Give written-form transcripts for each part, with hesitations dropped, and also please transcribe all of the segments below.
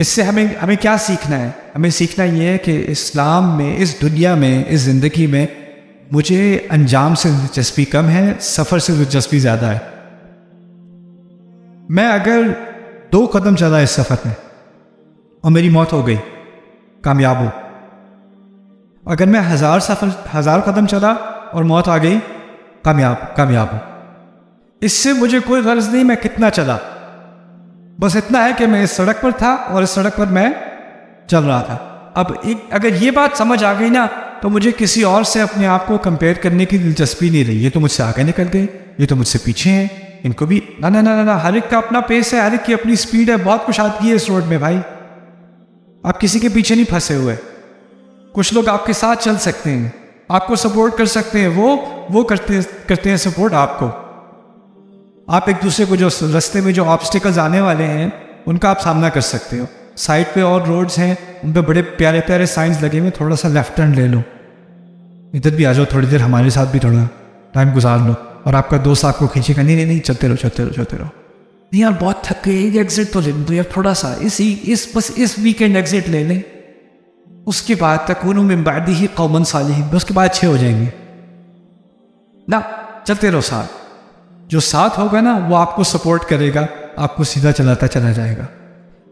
اس سے ہمیں کیا سیکھنا ہے؟ ہمیں سیکھنا یہ ہے کہ اسلام میں، اس دنیا میں، اس زندگی میں مجھے انجام سے دلچسپی کم ہے، سفر سے دلچسپی زیادہ ہے۔ میں اگر 2 قدم چلا اس سفر میں اور میری موت ہو گئی، کامیاب ہوں۔ اگر میں 1000 قدم چلا اور موت آ گئی، کامیاب ہوں۔ اس سے مجھے کوئی غرض نہیں میں کتنا چلا، بس اتنا ہے کہ میں اس سڑک پر تھا اور اس سڑک پر میں چل رہا تھا۔ اب اگر یہ بات سمجھ آ گئی نا، تو مجھے کسی اور سے اپنے آپ کو کمپیئر کرنے کی دلچسپی نہیں رہی۔ یہ تو مجھ سے آگے نکل گئے، یہ تو مجھ سے پیچھے ہیں، ان کو بھی نہ ہر ایک کا اپنا پیس ہے، ہر ایک کی اپنی سپیڈ ہے۔ بہت کچھ آتی ہے اس روڈ میں بھائی، آپ کسی کے پیچھے نہیں پھنسے ہوئے۔ کچھ لوگ آپ کے ساتھ چل سکتے ہیں، آپ کو سپورٹ کر سکتے ہیں، وہ کرتے ہیں سپورٹ آپ کو۔ آپ ایک دوسرے کو جو رستے میں جو آبسٹیکلز آنے والے ہیں ان کا آپ سامنا کر سکتے ہو۔ سائڈ پہ اور روڈز ہیں، ان پہ بڑے پیارے پیارے سائنز لگے ہوئے، تھوڑا سا لیفٹ ٹرن لے لو، ادھر بھی آ جاؤ، تھوڑی دیر ہمارے ساتھ بھی تھوڑا ٹائم گزار لو، اور آپ کا دوست آپ کو کھینچے گا، نہیں چلتے رہو۔ نہیں یار بہت تھک گئے، ایگزٹ تو لے لیں یار، تھوڑا سا بس اس ویکینڈ ایگزٹ لے لیں، اس کے بعد تکونوا من بعدہ قوما صالحین، بس اس کے بعد اچھے ہو جائیں گے۔ نہ چلتے رہو ساتھ، جو ساتھ ہوگا نا وہ آپ کو سپورٹ کرے گا، آپ کو سیدھا چلاتا چلا جائے گا۔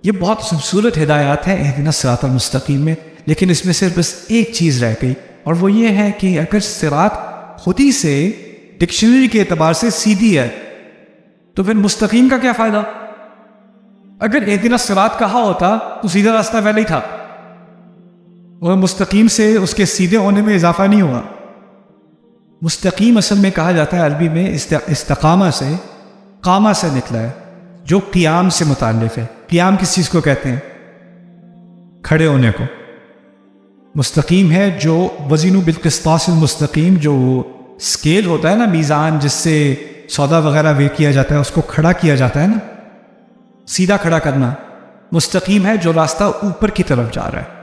یہ بہت خوبصورت ہدایات ہیں اہدنا الصراط المستقیم میں، لیکن اس میں سے بس ایک چیز رہ گئی، اور وہ یہ ہے کہ اگر صراط خود ہی سے ڈکشنری کے اعتبار سے سیدھی ہے تو پھر مستقیم کا کیا فائدہ؟ اگر اہدنا الصراط کہا ہوتا تو سیدھا راستہ پہلے ہی تھا، اور مستقیم سے اس کے سیدھے ہونے میں اضافہ نہیں ہوا۔ مستقیم اصل میں کہا جاتا ہے عربی میں استقامہ سے، قامہ سے نکلا ہے، جو قیام سے متعلق ہے۔ قیام کس چیز کو کہتے ہیں؟ کھڑے ہونے کو۔ مستقیم ہے جو وزن بالقسطاس المستقیم، جو اسکیل ہوتا ہے نا، میزان جس سے سودا وغیرہ وے کیا جاتا ہے، اس کو کھڑا کیا جاتا ہے نا، سیدھا کھڑا کرنا۔ مستقیم ہے جو راستہ اوپر کی طرف جا رہا ہے،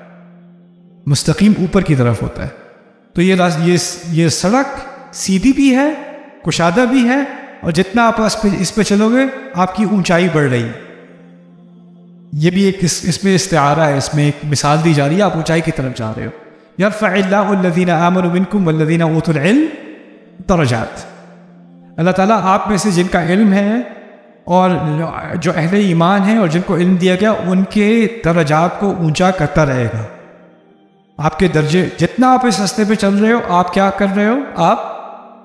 مستقیم اوپر کی طرف ہوتا ہے۔ تو یہ سڑک سیدھی بھی ہے، کشادہ بھی ہے، اور جتنا آپ اس پہ چلو گے آپ کی اونچائی بڑھ رہی ہے۔ یہ بھی ایک اس میں استعارہ ہے، اس میں ایک مثال دی جا رہی ہے، آپ اونچائی کی طرف جا رہے ہو۔ یرفع اللہ الذین آمنوا منکم والذین اوتوا العلم درجات۔ اللہ تعالیٰ آپ میں سے جن کا علم ہے اور جو اہل ایمان ہیں اور جن کو علم دیا گیا، ان کے درجات کو اونچا کرتا رہے گا۔ آپ کے درجے، جتنا آپ اس راستے پہ چل رہے ہو، آپ کیا کر رہے ہو؟ آپ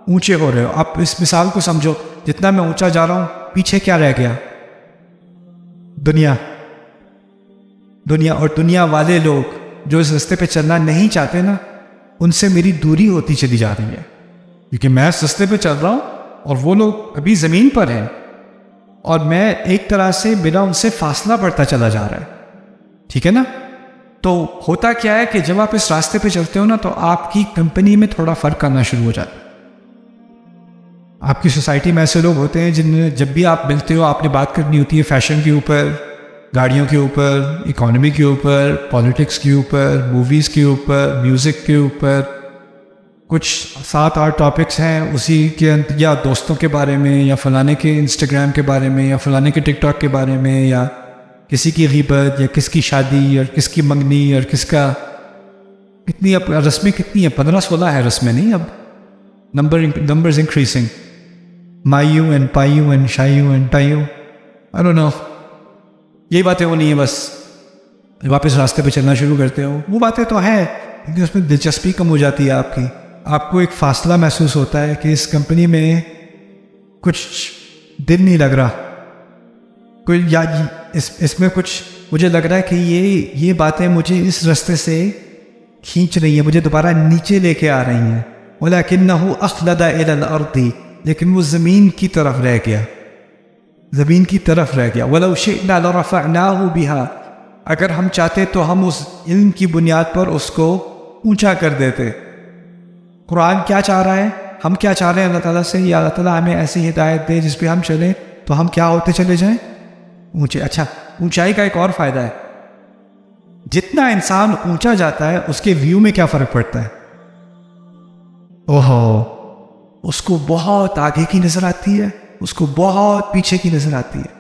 اونچے ہو رہے ہو۔ آپ اس مثال کو سمجھو، جتنا میں اونچا جا رہا ہوں، پیچھے کیا رہ گیا؟ دنیا، اور دنیا والے لوگ جو اس راستے پہ چلنا نہیں چاہتے نا، ان سے میری دوری ہوتی چلی جا رہی ہے، کیونکہ میں اس راستے پہ چل رہا ہوں اور وہ لوگ ابھی زمین پر ہیں، اور میں ایک طرح سے بنا ان سے فاصلہ بڑھتا چلا جا رہا ہے۔ ٹھیک ہے نا؟ تو ہوتا کیا ہے کہ جب آپ اس راستے پہ چلتے ہو نا، تو آپ کی کمپنی میں تھوڑا فرق آنا شروع ہو جاتا ہے۔ آپ کی سوسائٹی میں ایسے لوگ ہوتے ہیں جن جب بھی آپ ملتے ہو، آپ نے بات کرنی ہوتی ہے فیشن کے اوپر، گاڑیوں کے اوپر، اکانومی کے اوپر، پالیٹکس کے اوپر، موویز کے اوپر، میوزک کے اوپر، کچھ 7-8 ٹاپکس ہیں اسی کے، یا دوستوں کے بارے میں، یا فلانے کے انسٹاگرام کے بارے میں، یا فلانے کے ٹک ٹاک کے بارے میں، یا کسی کی غیبت، یا کس کی شادی، اور کس کی منگنی، اور کس کا کتنی، اب رسمیں کتنی ہیں، 15-16 ہے رسمیں، نہیں اب نمبرز انکریزنگ، مائیو اینڈ پائیو اینڈ شائیو اینڈ ٹائیو، آئی ڈونٹ نو، یہی باتیں ہونی ہیں بس۔ واپس راستے پہ چلنا شروع کرتے ہو، وہ باتیں تو ہیں، لیکن اس میں دلچسپی کم ہو جاتی ہے آپ کی۔ آپ کو ایک فاصلہ محسوس ہوتا ہے کہ اس کمپنی میں کچھ دل نہیں لگ رہا، کوئی، یا اس میں کچھ مجھے لگ رہا ہے کہ یہ باتیں مجھے اس راستے سے کھینچ رہی ہیں، مجھے دوبارہ نیچے لے کے آ رہی ہیں۔ وَلَكِنَّهُ أَخْلَدَ إِلَى الْأَرْضِ، لیکن وہ زمین کی طرف رہ گیا، زمین کی طرف رہ گیا۔ وَلَوْ شِئْنَا لَرَفَعْنَاهُ بِهَا، اگر ہم چاہتے تو ہم اس علم کی بنیاد پر اس کو اونچا کر دیتے۔ قرآن کیا چاہ رہا ہے؟ ہم کیا چاہ رہے ہیں اللہ تعالیٰ سے؟ یا اللہ تعالیٰ ہمیں ایسی ہدایت دے جس پہ ہم چلیں تو ہم کیا ہوتے چلے جائیں؟ اونچے۔ اچھا، اونچائی کا ایک اور فائدہ ہے، جتنا انسان اونچا جاتا ہے اس کے ویو میں کیا فرق پڑتا ہے؟ اوہو، اس کو بہت آگے کی نظر آتی ہے، اس کو بہت پیچھے کی نظر آتی ہے۔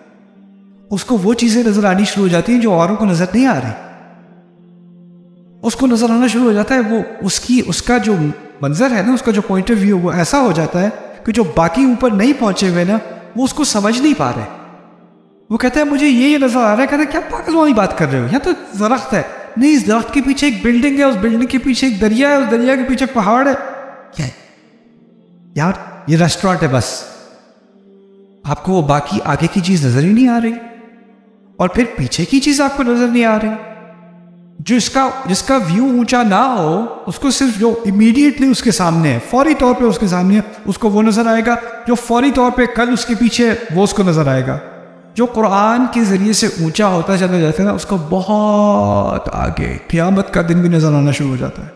اس کو وہ چیزیں نظر آنی شروع ہو جاتی ہیں جو اوروں کو نظر نہیں آ رہی. اس کو نظر آنا شروع ہو جاتا ہے وہ اس کا جو منظر ہے نا, اس کا جو پوائنٹ آف ویو وہ ایسا ہو جاتا ہے کہ جو باقی اوپر نہیں پہنچے ہوئے نا وہ اس کو سمجھ نہیں پا رہے. وہ کہتا ہے مجھے یہ نظر آ رہا ہے. کہتا ہے کیا پاگل والی بات کر رہے ہو, یہاں تو درخت ہے. نہیں, اس درخت کے پیچھے ایک بلڈنگ ہے, اس بلڈنگ کے پیچھے ایک دریا ہے, اس دریا کے پیچھے پہاڑ ہے. کیا ہے یار, یہ ریسٹورانٹ ہے بس. آپ کو وہ باقی آگے کی چیز نظر ہی نہیں آ رہی, اور پھر پیچھے کی چیز آپ کو نظر نہیں آ رہی. جس کا ویو اونچا نہ ہو اس کو صرف جو امیڈیٹلی اس کے سامنے ہے, فوری طور پہ اس کے سامنے ہے, اس کو وہ نظر آئے گا. جو فوری طور پہ کل اس کے پیچھے وہ اس کو نظر آئے گا. جو قرآن کے ذریعے سے اونچا ہوتا چلا جاتا ہے نا, اس کو بہت آگے قیامت کا دن بھی نظر آنا شروع ہو جاتا ہے.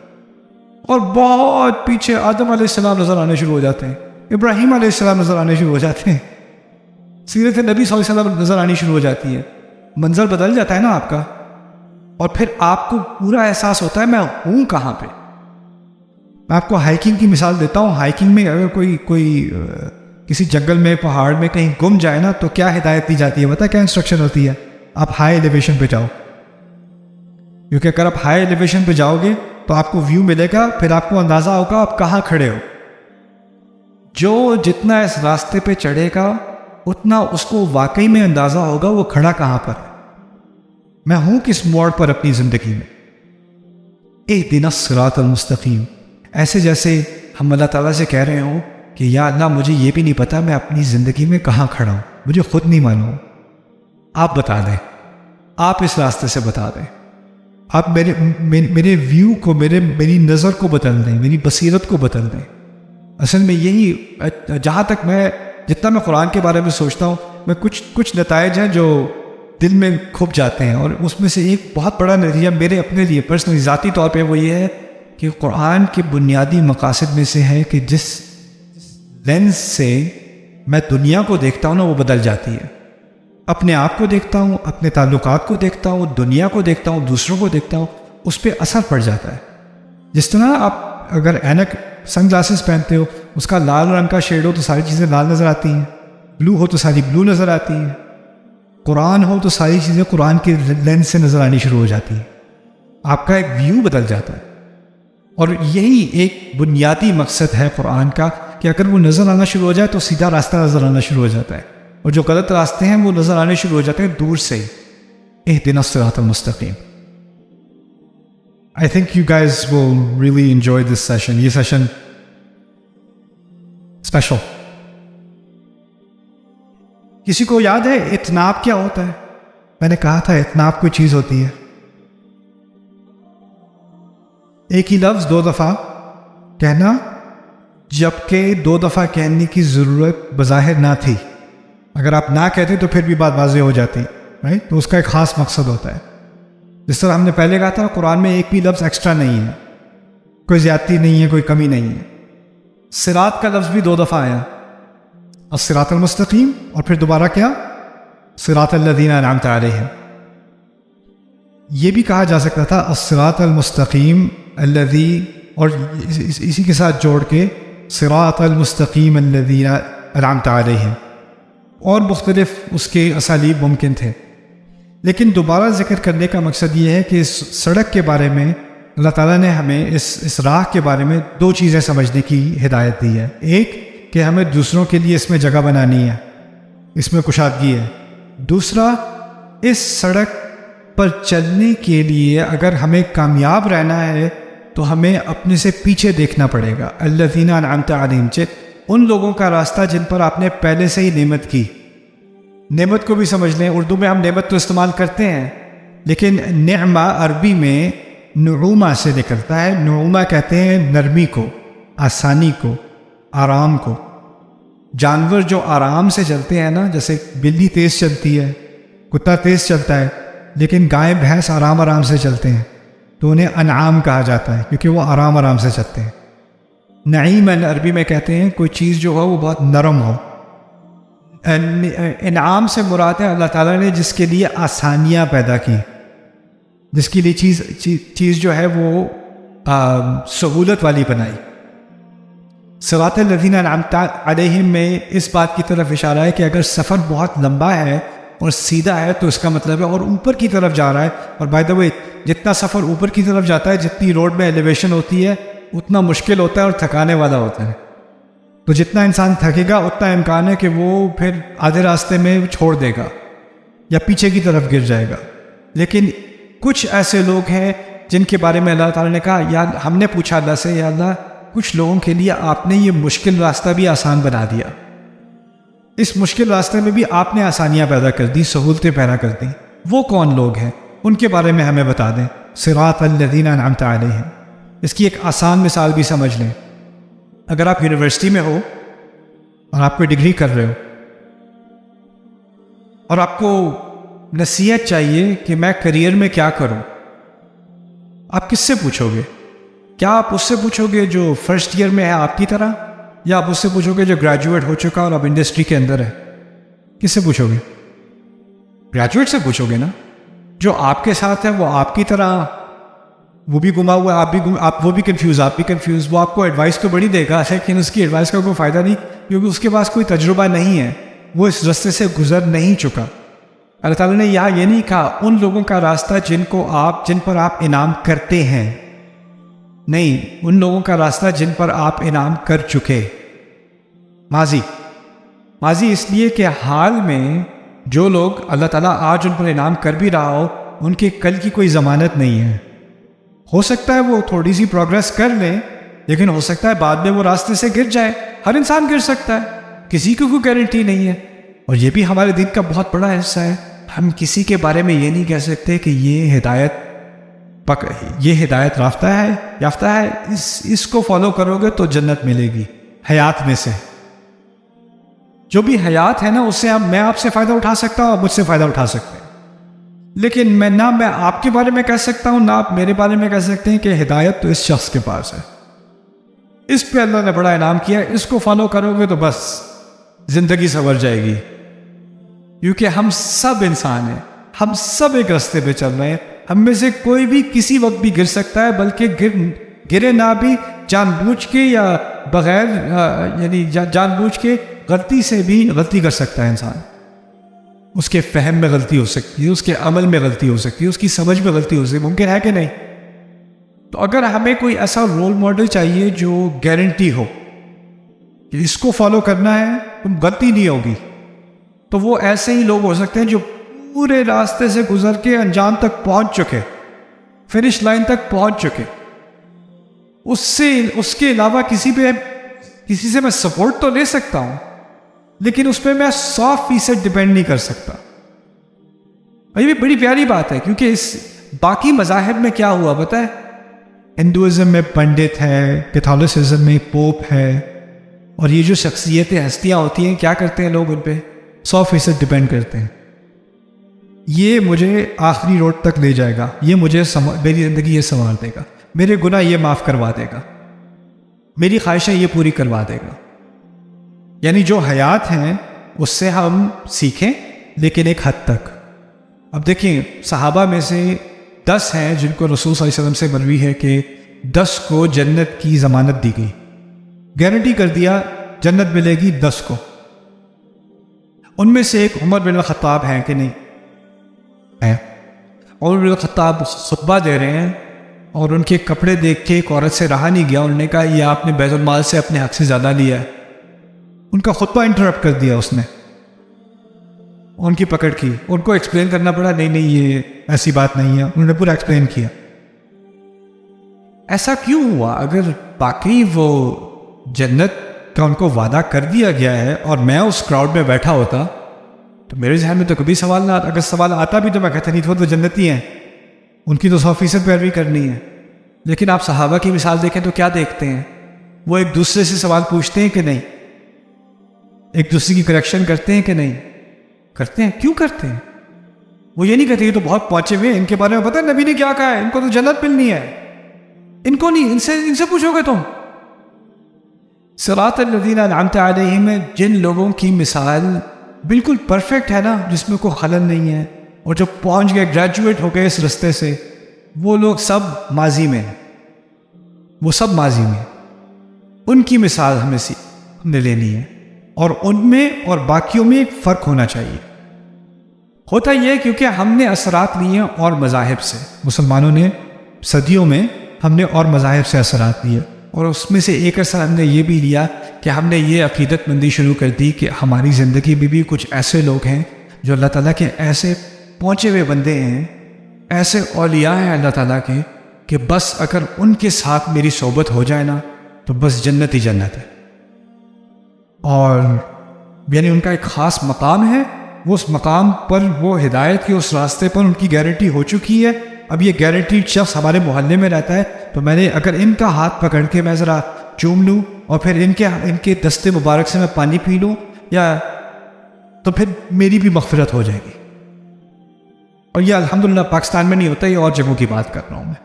اور بہت پیچھے آدم علیہ السلام نظر آنے شروع ہو جاتے ہیں, ابراہیم علیہ السلام نظر آنے شروع ہو جاتے ہیں, سیرت نبی صلی اللہ علیہ وسلم نظر آنی شروع ہو جاتی ہے. منظر بدل جاتا ہے نا آپ کا, اور پھر آپ کو پورا احساس ہوتا ہے میں ہوں کہاں پہ. میں آپ کو ہائیکنگ کی مثال دیتا ہوں. ہائیکنگ میں اگر کوئی کسی جنگل میں پہاڑ میں کہیں گم جائے نا تو کیا ہدایت دی جاتی ہے, پتہ ہے کیا انسٹرکشن ہوتی ہے؟ آپ ہائی ایلیویشن پہ جاؤ, کیونکہ اگر آپ ہائی ایلیویشن پہ جاؤ گے تو آپ کو ویو ملے گا, پھر آپ کو اندازہ ہوگا آپ کہاں کھڑے ہو. جو جتنا اس راستے پہ چڑھے گا اتنا اس کو واقعی میں اندازہ ہوگا وہ کھڑا کہاں پر ہے, میں ہوں کس موڑ پر اپنی زندگی میں. اہدنا الصراط المستقیم. ایسے جیسے ہم اللہ تعالیٰ سے کہہ رہے ہوں کہ یا اللہ مجھے یہ بھی نہیں پتا میں اپنی زندگی میں کہاں کھڑا ہوں, مجھے خود نہیں معلوم, آپ بتا دیں, آپ اس راستے سے بتا دیں, آپ میرے ویو کو, میری نظر کو بدل دیں, میری بصیرت کو بدل دیں. اصل میں یہی, جہاں تک جتنا میں قرآن کے بارے میں سوچتا ہوں, میں کچھ نتائج ہیں جو دل میں کھپ جاتے ہیں, اور اس میں سے ایک بہت بڑا نتیجہ میرے اپنے لیے پرسنلی ذاتی طور پہ وہ یہ ہے کہ قرآن کے بنیادی مقاصد میں سے ہے کہ جس لینس سے میں دنیا کو دیکھتا ہوں نا وہ بدل جاتی ہے. اپنے آپ کو دیکھتا ہوں, اپنے تعلقات کو دیکھتا ہوں, دنیا کو دیکھتا ہوں, دوسروں کو دیکھتا ہوں, اس پہ اثر پڑ جاتا ہے. جس طرح آپ اگر اینک سن گلاسز پہنتے ہو, اس کا لال رنگ کا شیڈ ہو تو ساری چیزیں لال نظر آتی ہیں, بلو ہو تو ساری بلو نظر آتی ہیں, قرآن ہو تو ساری چیزیں قرآن کے لینس سے نظر آنی شروع ہو جاتی ہیں. آپ کا ایک ویو بدل جاتا ہے. اور یہی ایک بنیادی مقصد ہے قرآن کا کہ اگر وہ نظر آنا شروع ہو جائے تو سیدھا راستہ نظر آنا شروع ہو جاتا ہے, اور جو غلط راستے ہیں وہ نظر آنے شروع ہو جاتے ہیں دور سے. اہدنا الصراط المستقیم. I think you guys will really enjoy this session. یہ سیشن اسپیشل. کسی کو یاد ہے اتناب کیا ہوتا ہے؟ میں نے کہا تھا اتناب کوئی چیز ہوتی ہے, ایک ہی لفظ دو دفعہ کہنا جبکہ دو دفعہ کہنے کی ضرورت بظاہر نہ تھی. اگر آپ نہ کہتے تو پھر بھی بات واضح ہو جاتی, رائٹ؟ تو اس کا ایک خاص مقصد ہوتا ہے. جس طرح ہم نے پہلے کہا تھا قرآن میں ایک بھی لفظ ایکسٹرا نہیں ہے, کوئی زیادتی نہیں ہے, کوئی کمی نہیں ہے. صراط کا لفظ بھی دو دفعہ آیا, الصراط المستقیم, اور پھر دوبارہ کیا, صراط الذین انعمت علیہم. یہ بھی کہا جا سکتا تھا الصراط المستقیم الذی, اور اسی کے ساتھ جوڑ کے صراط المستقیم الذین انعمت علیہم, اور مختلف اس کے اسالیب ممکن تھے. لیکن دوبارہ ذکر کرنے کا مقصد یہ ہے کہ اس سڑک کے بارے میں اللہ تعالیٰ نے ہمیں اس راہ کے بارے میں دو چیزیں سمجھنے کی ہدایت دی ہے. ایک کہ ہمیں دوسروں کے لیے اس میں جگہ بنانی ہے, اس میں کشادگی ہے. دوسرا, اس سڑک پر چلنے کے لیے اگر ہمیں کامیاب رہنا ہے تو ہمیں اپنے سے پیچھے دیکھنا پڑے گا. الذین انعمت علیہم, ان لوگوں کا راستہ جن پر آپ نے پہلے سے ہی نعمت کی. نعمت کو بھی سمجھ لیں, اردو میں ہم نعمت تو استعمال کرتے ہیں لیکن نعمہ عربی میں نعومہ سے نکلتا ہے. نعومہ کہتے ہیں نرمی کو, آسانی کو, آرام کو. جانور جو آرام سے چلتے ہیں نا, جیسے بلی تیز چلتی ہے, کتا تیز چلتا ہے, لیکن گائے بھینس آرام سے چلتے ہیں, تو انہیں انعام کہا جاتا ہے کیونکہ وہ آرام سے چلتے ہیں. نعیم عربی میں کہتے ہیں کوئی چیز جو ہو وہ بہت نرم ہو. انعام سے مراد ہے اللہ تعالیٰ نے جس کے لیے آسانیاں پیدا کی, جس کے لیے چیز جو ہے وہ سہولت والی بنائی. صراط الذین انعمت علیہم میں اس بات کی طرف اشارہ ہے کہ اگر سفر بہت لمبا ہے اور سیدھا ہے تو اس کا مطلب ہے اور اوپر کی طرف جا رہا ہے. اور بائی دا وے جتنا سفر اوپر کی طرف جاتا ہے جتنی روڈ میں ایلیویشن ہوتی ہے اتنا مشکل ہوتا ہے اور تھکانے والا ہوتا ہے. تو جتنا انسان تھکے گا اتنا امکان ہے کہ وہ پھر آدھے راستے میں چھوڑ دے گا یا پیچھے کی طرف گر جائے گا. لیکن کچھ ایسے لوگ ہیں جن کے بارے میں اللہ تعالیٰ نے کہا، یا ہم نے پوچھا اللہ سے، یا اللہ کچھ لوگوں کے لیے آپ نے یہ مشکل راستہ بھی آسان بنا دیا، اس مشکل راستے میں بھی آپ نے آسانیاں پیدا کر دی، سہولتیں پیدا کر دیں. وہ کون لوگ ہیں ان کے بارے میں ہمیں بتا دیں. صراط الذین انعمت علیہم، اس کی ایک آسان مثال بھی سمجھ لیں. اگر آپ یونیورسٹی میں ہو اور آپ کوئی ڈگری کر رہے ہو اور آپ کو نصیحت چاہیے کہ میں کریئر میں کیا کروں، آپ کس سے پوچھو گے؟ کیا آپ اس سے پوچھو گے جو فرسٹ ایئر میں ہے آپ کی طرح، یا آپ اس سے پوچھو گے جو گریجویٹ ہو چکا اور اب انڈسٹری کے اندر ہے؟ کس سے پوچھو گے؟ گریجویٹ سے پوچھو گے نا. جو آپ کے ساتھ ہے وہ آپ کی طرح وہ بھی گما ہوا ہے، آپ وہ بھی کنفیوز، آپ بھی کنفیوز. وہ آپ کو ایڈوائس تو بڑی دے گا لیکن اس کی ایڈوائس کا کوئی فائدہ نہیں، کیونکہ اس کے پاس کوئی تجربہ نہیں ہے، وہ اس راستے سے گزر نہیں چکا. اللہ تعالیٰ نے یہاں یہ نہیں کہا ان لوگوں کا راستہ جن پر آپ انعام کرتے ہیں، نہیں، ان لوگوں کا راستہ جن پر آپ انعام کر چکے. ماضی اس لیے کہ حال میں جو لوگ اللہ تعالیٰ آج ان پر انعام کر بھی رہا ہو ان کے کل کی کوئی ضمانت نہیں ہے. ہو سکتا ہے وہ تھوڑی سی پروگرس کر لیں لیکن ہو سکتا ہے بعد میں وہ راستے سے گر جائے. ہر انسان گر سکتا ہے، کسی کو کوئی گارنٹی نہیں ہے. اور یہ بھی ہمارے دین کا بہت بڑا حصہ ہے. ہم کسی کے بارے میں یہ نہیں کہہ سکتے کہ یہ ہدایت یافتہ ہے، اس کو فالو کرو گے تو جنت ملے گی. حیات میں سے جو بھی حیات ہے نا، اس سے میں آپ سے فائدہ اٹھا سکتا ہوں، آپ مجھ سے فائدہ اٹھا سکتے ہیں. لیکن میں آپ کے بارے میں کہہ سکتا ہوں، نہ آپ میرے بارے میں کہہ سکتے ہیں کہ ہدایت تو اس شخص کے پاس ہے، اس پہ اللہ نے بڑا انعام کیا ہے، اس کو فالو کرو گے تو بس زندگی سنور جائے گی. کیونکہ ہم سب انسان ہیں، ہم سب ایک راستے پہ چل رہے ہیں. ہم میں سے کوئی بھی کسی وقت بھی گر سکتا ہے، بلکہ گرے نہ بھی جان بوجھ کے یا بغیر یعنی جان بوجھ کے غلطی سے بھی غلطی کر سکتا ہے انسان. اس کے فہم میں غلطی ہو سکتی ہے، اس کے عمل میں غلطی ہو سکتی ہے، اس کی سمجھ میں غلطی ہو سکتی ہے. ممکن ہے کہ نہیں؟ تو اگر ہمیں کوئی ایسا رول ماڈل چاہیے جو گارنٹی ہو کہ اس کو فالو کرنا ہے تم غلطی نہیں ہوگی، تو وہ ایسے ہی لوگ ہو سکتے ہیں جو پورے راستے سے گزر کے انجام تک پہنچ چکے، فنش لائن تک پہنچ چکے. اس کے علاوہ کسی سے میں سپورٹ تو لے سکتا ہوں لیکن اس پہ میں 100% ڈیپینڈ نہیں کر سکتا. اور یہ بھی بڑی پیاری بات ہے، کیونکہ اس باقی مذاہب میں کیا ہوا پتہ ہے؟ ہندوازم میں پنڈت ہے، کیتھولسزم میں پوپ ہے، اور یہ جو شخصیتیں ہستیاں ہوتی ہیں کیا کرتے ہیں لوگ ان پہ 100% ڈیپینڈ کرتے ہیں. یہ مجھے آخری روڈ تک لے جائے گا، یہ میری زندگی یہ سنوار دے گا، میرے گناہ یہ معاف کروا دے گا، میری خواہشیں یہ پوری کروا دے گا. یعنی جو حیات ہیں اس سے ہم سیکھیں لیکن ایک حد تک. اب دیکھیں صحابہ میں سے 10 ہیں جن کو رسول صلی اللہ علیہ وسلم سے مروی ہے کہ 10 کو جنت کی ضمانت دی گئی، گارنٹی کر دیا جنت ملے گی 10 کو. ان میں سے ایک عمر بن الخطاب ہیں کہ نہیں ہے؟ عمر بن الخطاب خطبہ دے رہے ہیں اور ان کے کپڑے دیکھ کے ایک عورت سے رہا نہیں گیا. انہوں نے کہا یہ آپ نے بیت المال سے اپنے حق سے زیادہ لیا ہے. ان کا خطبہ انٹرپٹ کر دیا اس نے، ان کی پکڑ کی، ان کو ایکسپلین کرنا پڑا، نہیں یہ ایسی بات نہیں ہے. انہوں نے پورا ایکسپلین کیا. ایسا کیوں ہوا؟ اگر باقی وہ جنت کا ان کو وعدہ کر دیا گیا ہے اور میں اس کراؤڈ میں بیٹھا ہوتا تو میرے ذہن میں تو کبھی سوال نہ آتا. اگر سوال آتا بھی تو میں کہتا نہیں تو جنتی ہیں، ان کی تو 100% پیروی کرنی ہے. لیکن آپ صحابہ کی مثال دیکھیں تو کیا دیکھتے ہیں؟ وہ ایک دوسرے سے سوال پوچھتے ہیں کہ نہیں؟ ایک دوسرے کی کریکشن کرتے ہیں کہ نہیں؟ کرتے ہیں. کیوں کرتے ہیں؟ وہ یہ نہیں کہتے یہ تو بہت پہنچے ہوئے، ان کے بارے میں پتہ ہے نبی نے کیا کہا ہے، ان کو تو جنت ملنی ہے، ان کو نہیں، ان سے پوچھو گے تم. صراط الذین انعمت علیہم میں جن لوگوں کی مثال بالکل پرفیکٹ ہے نا، جس میں کوئی خلل نہیں ہے، اور جو پہنچ گئے، گریجویٹ ہو گئے اس رستے سے، وہ لوگ سب ماضی میں ہیں، وہ سب ماضی میں. ان کی مثال ہم نے لینی ہے، اور ان میں اور باقیوں میں ایک فرق ہونا چاہیے. ہوتا یہ ہے کیونکہ ہم نے اثرات لیے ہیں اور مذاہب سے، مسلمانوں نے صدیوں میں ہم نے اور مذاہب سے اثرات لیے، اور اس میں سے ایک اثر ہم نے یہ بھی لیا کہ ہم نے یہ عقیدت مندی شروع کر دی کہ ہماری زندگی میں بھی کچھ ایسے لوگ ہیں جو اللہ تعالیٰ کے ایسے پہنچے ہوئے بندے ہیں، ایسے اولیاء ہیں اللہ تعالیٰ کے کہ بس اگر ان کے ساتھ میری صحبت ہو جائے نا تو بس جنت ہی جنت ہے، اور یعنی ان کا ایک خاص مقام ہے، وہ اس مقام پر، وہ ہدایت کے اس راستے پر ان کی گارنٹی ہو چکی ہے۔ اب یہ گارنٹی شخص ہمارے محلے میں رہتا ہے، تو میں نے اگر ان کا ہاتھ پکڑ کے میں ذرا چوم لوں اور پھر ان کے دستے مبارک سے میں پانی پی لوں یا تو پھر میری بھی مغفرت ہو جائے گی۔ اور یہ الحمدللہ پاکستان میں نہیں ہوتا، یہ اور جگہوں کی بات کر رہا ہوں میں۔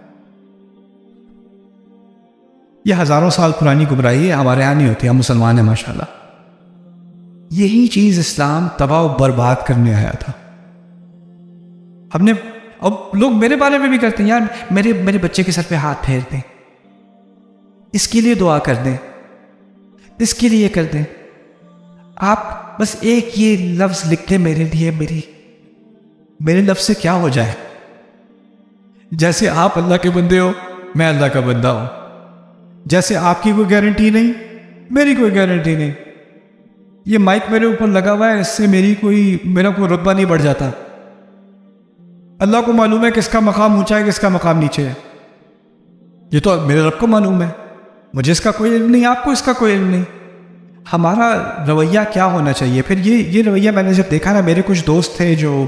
یہ ہزاروں سال پرانی گمراہی ہے، ہمارے یہاں نہیں ہوتی، ہم مسلمان ہیں ماشاءاللہ۔ یہی چیز اسلام تباہ و برباد کرنے آیا تھا۔ ہم نے، اب لوگ میرے بارے میں بھی کرتے ہیں، یار میرے بچے کے سر پہ ہاتھ پھیر دیں، اس کے لیے دعا کر دیں، اس کے لیے کر دیں، آپ بس ایک یہ لفظ لکھ دیں میرے لیے، میرے لفظ سے کیا ہو جائے؟ جیسے آپ اللہ کے بندے ہو، میں اللہ کا بندہ ہوں، جیسے آپ کی کوئی گارنٹی نہیں، میری کوئی گارنٹی نہیں۔ یہ مائک میرے اوپر لگا ہوا ہے، اس سے میرا کوئی رتبہ نہیں بڑھ جاتا۔ اللہ کو معلوم ہے کس کا مقام اونچا ہے، کس کا مقام نیچے ہے، یہ تو میرے رب کو معلوم ہے، مجھے اس کا کوئی علم نہیں، آپ کو اس کا کوئی علم نہیں۔ ہمارا رویہ کیا ہونا چاہیے؟ پھر یہ رویہ میں نے جب دیکھا نا، میرے کچھ دوست تھے جو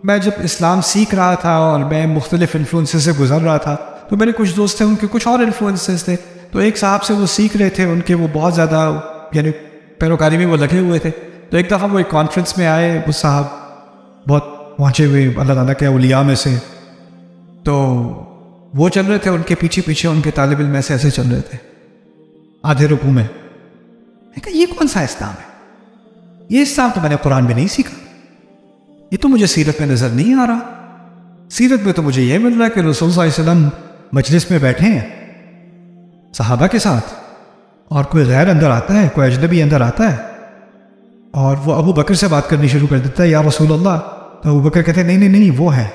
میں جب اسلام سیکھ رہا تھا اور میں مختلف انفلوئنسز سے گزر رہا تھا، تو میرے کچھ دوست تھے، ان کے کچھ اور انفلوئنسز تھے، تو ایک صاحب سے وہ سیکھ رہے تھے، ان کے وہ بہت زیادہ یعنی پیروکاری میں وہ لگے ہوئے تھے۔ تو ایک دفعہ وہ ایک کانفرنس میں آئے، وہ صاحب بہت پہنچے ہوئے اللہ تعالیٰ کے اولیاء میں سے، تو وہ چل رہے تھے، ان کے پیچھے پیچھے ان کے طالب علم ایسے چل رہے تھے آدھے رکوع میں۔ میں کہا یہ کون سا اسلام ہے؟ یہ اسلام تو میں نے قرآن میں نہیں سیکھا، یہ تو مجھے سیرت میں نظر نہیں آ رہا۔ سیرت میں تو مجھے یہ مل رہا ہے کہ رسول صلی اللہ علیہ وسلم مجلس میں بیٹھے ہیں صحابہ کے ساتھ، اور کوئی غیر اندر آتا ہے، کوئی اجنبی اندر آتا ہے، اور وہ ابو بکر سے بات کرنی شروع کر دیتا ہے، یا رسول اللہ، تو ابو بکر کہتے ہیں نہیں وہ ہے۔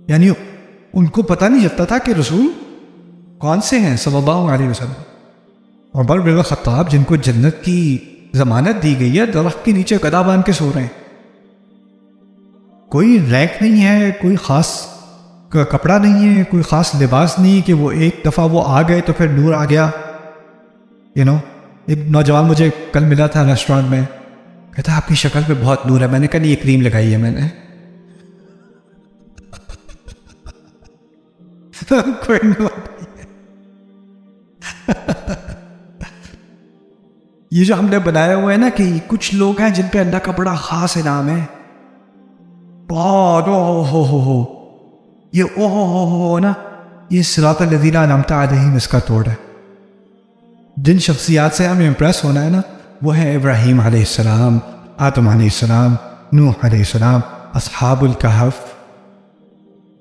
یعنی ان کو پتہ نہیں چلتا تھا کہ رسول کون سے ہیں صلی اللہ علیہ وسلم۔ عمر بن الخطاب جن کو جنت کی ضمانت دی گئی ہے، درخت کے نیچے گدا باندھ کے سو رہے ہیں، کوئی رینک نہیں ہے، کوئی خاص کپڑا نہیں ہے، کوئی خاص لباس نہیں کہ وہ ایک دفعہ وہ آ گئے تو پھر نور آ گیا۔ ایک نوجوان مجھے کل ملا تھا ریسٹورینٹ میں، کہتا آپ کی شکل پہ بہت نور ہے، میں نے کہا یہ کریم لگائی ہے میں نے۔ کوئی نور نہیں ہے۔ یہ جو ہم نے بنایا ہوا ہے نا کہ کچھ لوگ ہیں جن پہ اللہ کا بڑا خاص انعام ہے، بہت یہ نا، یہ صراط الذین انعمت علیہم اس کا توڑ ہے۔ جن شخصیات سے ہمیں امپریس ہونا ہے نا، وہ ہے ابراہیم علیہ السلام، آدم علیہ السلام، نوح علیہ السلام، اصحاب الکہف۔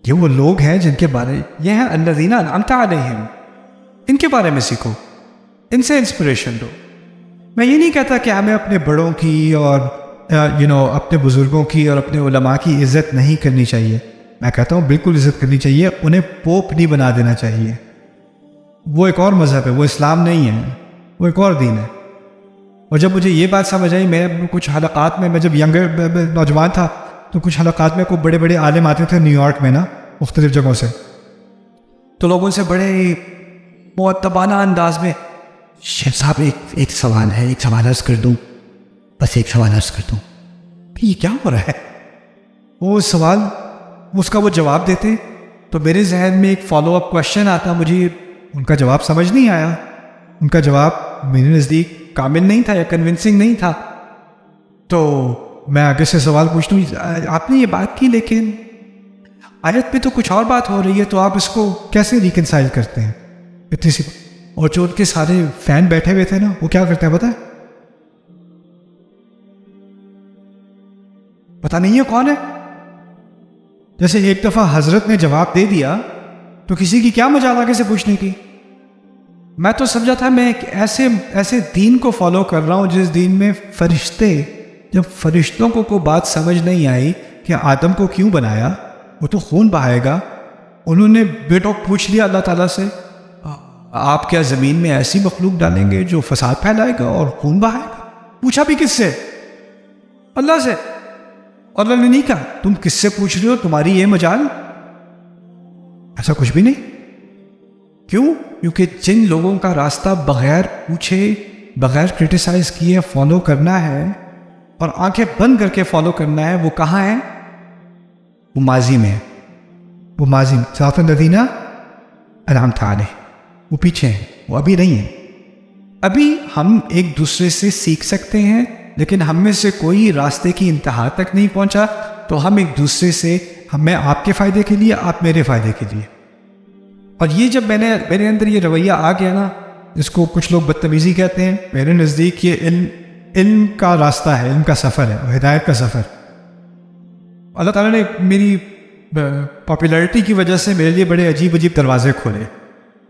یہ وہ لوگ ہیں جن کے بارے، یہ ہیں الذین انعمت علیہم، ان کے بارے میں سیکھو، ان سے انسپریشن لو۔ میں یہ نہیں کہتا کہ ہمیں اپنے بڑوں کی اور اپنے بزرگوں کی اور اپنے علماء کی عزت نہیں کرنی چاہیے، میں کہتا ہوں بالکل عزت کرنی چاہیے، انہیں پوپ نہیں بنا دینا چاہیے۔ وہ ایک اور مذہب ہے، وہ اسلام نہیں ہے، وہ ایک اور دین ہے۔ اور جب مجھے یہ بات سمجھ آئی، میں کچھ حلقات میں جب نوجوان تھا تو کچھ حلقات میں کوئی بڑے بڑے عالم آتے تھے نیو یارک میں نا، مختلف جگہوں سے، تو لوگوں سے بڑے معتبانہ انداز میں، شیخ صاحب ایک سوال ہے، ایک سوال عرض کر دوں، بس ایک سوال عرض کر دوں۔ یہ کیا ہو رہا ہے؟ وہ سوال، اس کا وہ جواب دیتے تو میرے ذہن میں ایک فالو اپ کوشچن آتا، مجھے ان کا جواب سمجھ نہیں آیا، ان کا جواب میرے نزدیک کامل نہیں تھا یا کنونسنگ نہیں تھا، تو میں آگے سے سوال پوچھتا ہوں، آپ نے یہ بات کی لیکن آیت میں تو کچھ اور بات ہو رہی ہے، تو آپ اس کو کیسے ریکنسائل کرتے ہیں؟ اتنی سی بات۔ اور جو ان کے سارے فین بیٹھے ہوئے تھے نا، وہ کیا کرتے ہیں پتہ نہیں ہے کون ہے؟ جیسے ایک دفعہ حضرت نے جواب دے دیا تو کسی کی کیا مجال آگے سے پوچھنے کی؟ میں تو سمجھا تھا میں ایک ایسے دین کو فالو کر رہا ہوں جس دین میں فرشتے جب فرشتوں کو کوئی بات سمجھ نہیں آئی کہ آدم کو کیوں بنایا، وہ تو خون بہائے گا، انہوں نے بیٹوں پوچھ لیا اللہ تعالیٰ سے آپ کیا زمین میں ایسی مخلوق ڈالیں گے جو فساد پھیلائے گا اور خون بہائے گا؟ پوچھا بھی کس سے؟ اللہ سے. اور اللہ نے نہیں کہا تم کس سے پوچھ رہے ہو، تمہاری یہ مجال، ایسا کچھ بھی نہیں. کیوں؟ کیونکہ جن لوگوں کا راستہ بغیر پوچھے، بغیر کرٹیسائز کیے فالو کرنا ہے اور آنکھیں بند کر کے فالو کرنا ہے، وہ کہاں ہے؟ وہ ماضی میں ہے. وہ ماضی میں صراط الذین انعمت علیہم، وہ پیچھے ہیں، وہ ابھی نہیں ہے. ابھی ہم ایک دوسرے سے سیکھ سکتے ہیں، لیکن ہم میں سے کوئی راستے کی انتہا تک نہیں پہنچا، تو ہم ایک دوسرے سے، میں آپ کے فائدے کے لیے، آپ میرے فائدے کے لیے. اور یہ جب میرے اندر یہ رویہ آ گیا نا، جس کو کچھ لوگ بدتمیزی کہتے ہیں، میرے نزدیک یہ علم کا راستہ ہے، علم کا سفر ہے، ہدایت کا سفر. اللہ تعالیٰ نے میری پاپولیرٹی کی وجہ سے میرے لیے بڑے عجیب دروازے کھولے،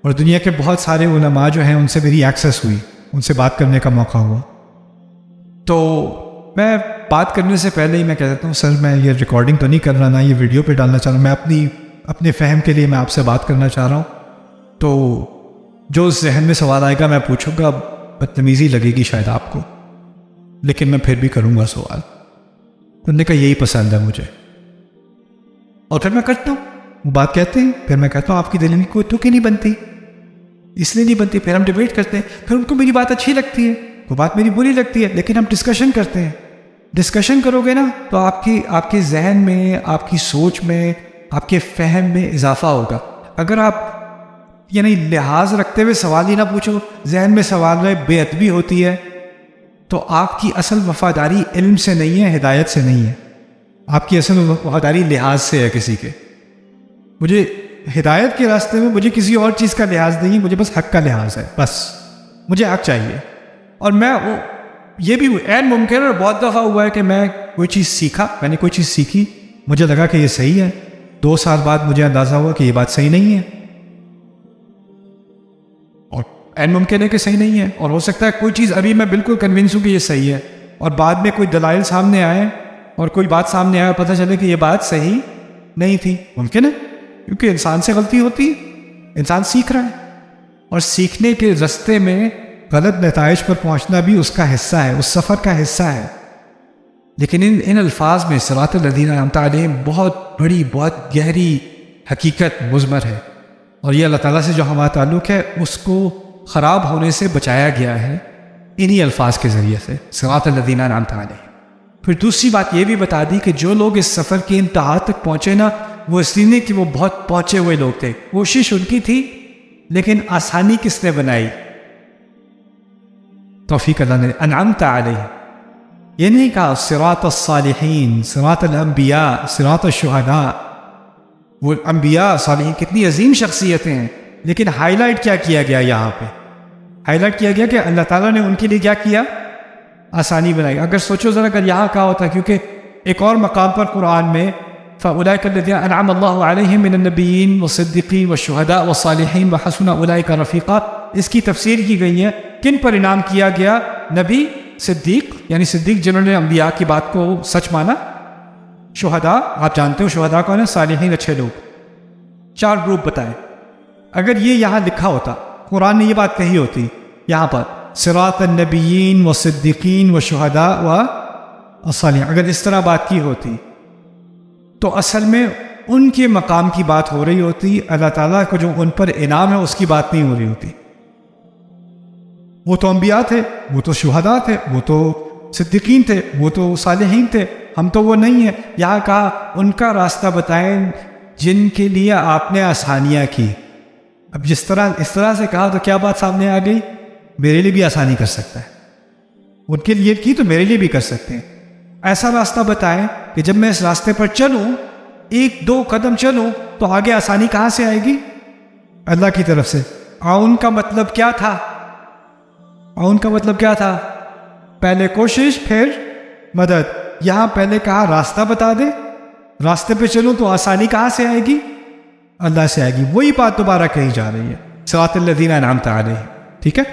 اور دنیا کے بہت سارے علماء جو ہیں ان سے میری ایکسیس ہوئی، ان سے بات کرنے کا موقع ہوا. تو میں بات کرنے سے پہلے ہی میں کہہ دیتا ہوں سر میں یہ ریکارڈنگ تو نہیں کر رہا، نہ یہ ویڈیو پہ ڈالنا چاہ رہا ہوں، میں اپنے فہم کے لیے میں آپ سے بات کرنا چاہ رہا ہوں. تو جو ذہن میں سوال آئے گا میں پوچھوں گا، بدتمیزی لگے گی شاید آپ کو، لیکن میں پھر بھی کروں گا سوال. انہوں نے کہا یہی پسند ہے مجھے، اور پھر میں کرتا ہوں. وہ بات کہتے ہیں، پھر میں کہتا ہوں آپ کی دل میں کوئی تو کہ نہیں بنتی، اس لیے نہیں بنتی. پھر ہم ڈیبیٹ کرتے ہیں، پھر ان کو میری بات اچھی لگتی ہے، وہ بات میری بری لگتی ہے، لیکن ہم ڈسکشن کرتے ہیں. ڈسکشن کرو گے نا تو آپ کے ذہن میں، آپ کی سوچ میں، آپ کے فہم میں اضافہ ہوگا. اگر آپ یعنی لحاظ رکھتے ہوئے سوال ہی نہ پوچھو، ذہن میں سوال میں بے ادبی ہوتی ہے، تو آپ کی اصل وفاداری علم سے نہیں ہے، ہدایت سے نہیں ہے. آپ کی اصل وفاداری لحاظ سے ہے کسی کے. مجھے ہدایت کے راستے میں مجھے کسی اور چیز کا لحاظ نہیں، مجھے بس حق کا لحاظ ہے، بس مجھے حق چاہیے. اور میں یہ بھی عین ممکن ہے، اور بہت دفعہ ہوا ہے کہ میں کوئی چیز سیکھا، میں نے کوئی چیز سیکھی، مجھے لگا کہ یہ صحیح ہے، 2 سال بعد مجھے اندازہ ہوا کہ یہ بات صحیح نہیں ہے. اور عین ممکن ہے کہ صحیح نہیں ہے، اور ہو سکتا ہے کوئی چیز ابھی میں بالکل کنونس ہوں کہ یہ صحیح ہے، اور بعد میں کوئی دلائل سامنے آئے اور کوئی بات سامنے آئے اور پتہ چلے کہ یہ بات صحیح نہیں تھی. ممکن ہے، کیونکہ انسان سے غلطی ہوتی ہے، انسان سیکھ رہا ہے، اور سیکھنے کے راستے میں غلط نتائج پر پہنچنا بھی اس کا حصہ ہے، اس سفر کا حصہ ہے. لیکن ان الفاظ میں صراط الذین انعمت علیہم بہت بڑی، بہت گہری حقیقت مضمر ہے، اور یہ اللہ تعالیٰ سے جو ہمارا تعلق ہے اس کو خراب ہونے سے بچایا گیا ہے انہی الفاظ کے ذریعے سے، صراط الذین انعمت علیہم. پھر دوسری بات یہ بھی بتا دی کہ جو لوگ اس سفر کی انتہا تک پہنچے نا، وہ اس لیے نہیں کہ وہ بہت پہنچے ہوئے لوگ تھے، کوشش ان کی تھی، لیکن آسانی کس نے بنائی؟ توفیق اللہ نے. انعمت علیہ یہ نہیں کہا صراط الصالحین، صراط الانبیاء، صراط الشہداء. وہ انبیاء صالحین کتنی عظیم شخصیتیں ہیں، لیکن ہائی لائٹ کیا کیا گیا؟ یہاں پہ ہائی لائٹ کیا گیا کہ اللہ تعالیٰ نے ان کے لیے کیا کیا؟ آسانی بنائی. اگر سوچو ذرا، اگر یہاں کہا ہوتا، کیونکہ ایک اور مقام پر قرآن میں فَأُولَٰئِكَ الَّذِينَ أَنْعَمَ اللَّهُ عَلَيْهِم مِّنَ النَّبِيِّينَ وَالصِّدِّيقِينَ وَالشُّهَدَاءِ وَالصَّالِحِينَ وَحَسُنَ أُولَٰئِكَ رَفِيقًا، اس کی تفسیر کی گئی ہے کن پر انعام کیا گیا؟ نبی، صدیق، یعنی صدیق جنہوں نے انبیاء کی بات کو سچ مانا، شہداء، آپ جانتے ہو شہداء کون ہے؟ صالحین، اچھے لوگ. 4 گروپ بتائے. اگر یہ یہاں لکھا ہوتا، قرآن نے یہ بات کہی ہوتی یہاں پر صراط النبیین والصدیقین والشہداء والصالحین، اگر اس طرح بات کی ہوتی تو اصل میں ان کے مقام کی بات ہو رہی ہوتی، اللہ تعالیٰ کو جو ان پر انعام ہے اس کی بات نہیں ہو رہی ہوتی. وہ تو انبیاء تھے، وہ تو شہداء تھے، وہ تو صدیقین تھے، وہ تو صالحین تھے، ہم تو وہ نہیں ہیں. یہاں کہا ان کا راستہ بتائیں جن کے لیے آپ نے آسانیاں کی. اب اس طرح سے کہا تو کیا بات سامنے آ گئی؟ میرے لیے بھی آسانی کر سکتا ہے، ان کے لیے کی تو میرے لیے بھی کر سکتے ہیں. ایسا راستہ بتائیں کہ جب میں اس راستے پر چلوں، 1-2 قدم چلوں، تو آگے آسانی کہاں سے آئے گی؟ اللہ کی طرف سے. عون کا مطلب کیا تھا؟ عون کا مطلب کیا تھا؟ پہلے کوشش پھر مدد. یہاں پہلے کہا راستہ بتا دے، راستے پہ چلوں تو آسانی کہاں سے آئے گی؟ اللہ سے آئے گی. وہی بات دوبارہ کہی جا رہی ہے، صراط الذین انعمت علیہم. ٹھیک ہے.